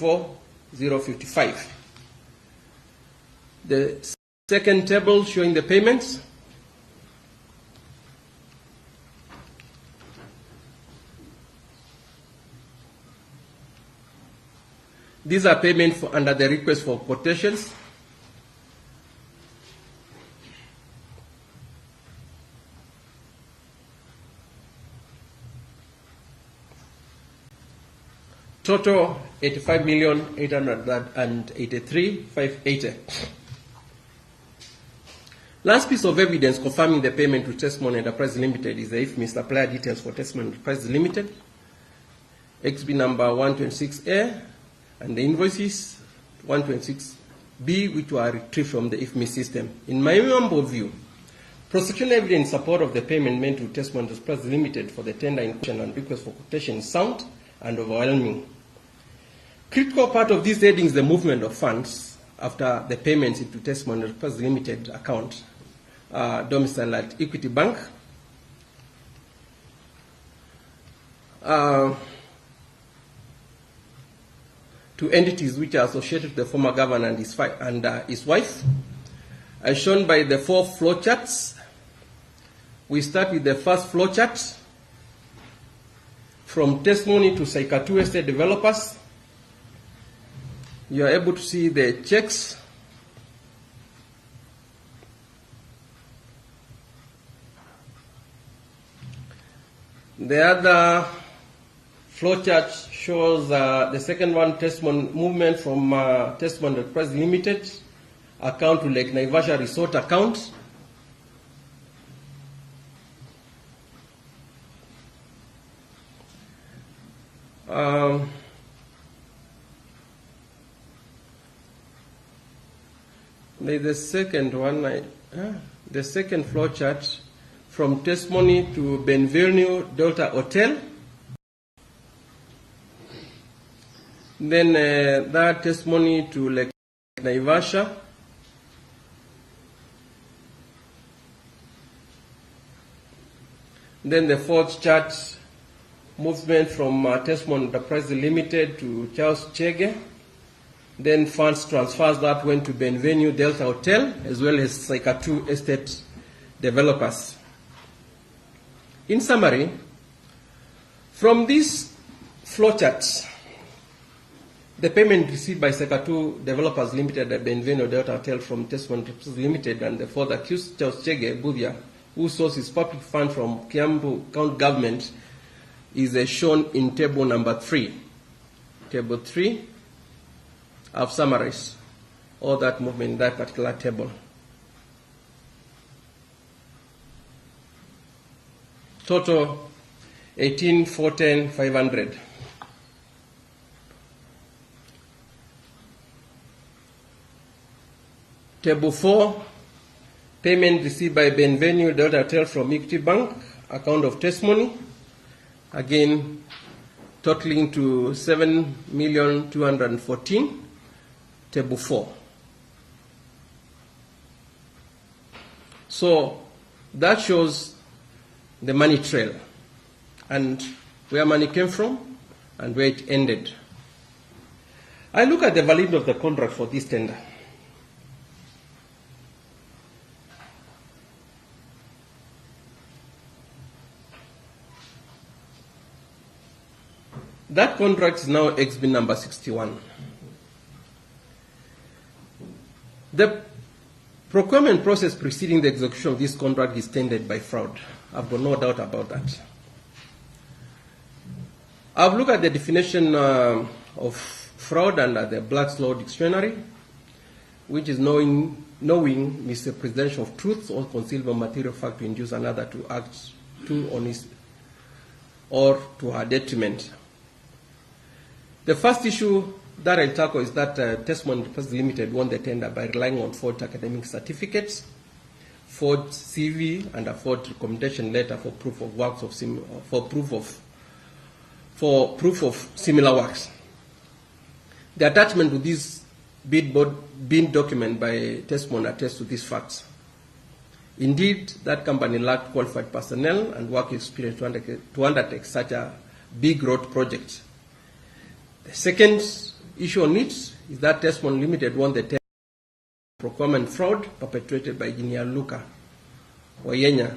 194,055. The second table showing the payments. These are payments under the request for quotations. Total 85,883,580. Last piece of evidence confirming the payment to Testimony Enterprise Limited is the IFMI supplier details for Testimony Enterprise Limited, XB number 126A, and the invoices 126B, which were retrieved from the IFMI system. In my humble view, prosecution evidence in support of the payment made to Testimony Enterprise Limited for the tender in question and request for quotation is sound and overwhelming. Critical part of this heading is the movement of funds after the payments into Testimony Enterprise Limited account, domiciled at Equity Bank. To entities which are associated with the former governor and his wife, as shown by the 4 flowcharts. We start with the first flowchart, from Testimony to Saikatu Estate Developers. You are able to see the checks. The other flowchart shows the second one, Testimony movement from Testimony Enterprise Limited account to Lake Naivasha Resort account. The second one, the second flowchart, from Testimony to Benvenue Delta Hotel. Then that Testimony to Lake Naivasha. Then the fourth chart, movement from Testimony Enterprise Limited to Charles Chege. Then funds transfers that went to Benvenue Delta Hotel, as well as Saikatu Estate Developers. In summary, from these flowcharts, the payment received by Saikatu Developers Limited at Benvenue Delta Hotel from Testimony Enterprise Limited and the fourth accused, Charles Chege Budhia, who sources public funds from Kiambu County Government, is shown in table number 3. Table 3. I've summarized all that movement in that particular table. Total 18,410,500. Table 4, payment received by Benvenue Delta Hotel from Equity Bank, account of Testimony, again totaling to 7,214,000. Table 4. So that shows the money trail and where money came from and where it ended. I look at the validity of the contract for this tender. That contract is now XB number 61. The procurement process preceding the execution of this contract is tainted by fraud. I've got no doubt about that. I've looked at the definition of fraud under the Black's Law Dictionary, which is knowing misrepresentation of truth or concealment of material fact to induce another to act to honest or to her detriment. The first issue that I tackle is that Testimony Enterprise Limited won the tender by relying on forged academic certificates, forged CV, and a forged recommendation letter for proof of works of proof of similar works. The attachment to this bid document by Testimony attests to these facts. Indeed, that company lacked qualified personnel and work experience to undertake such a big road project. The second issue on it is that Tesmon Limited won the procurement fraud perpetrated by Engineer Luka Wayenya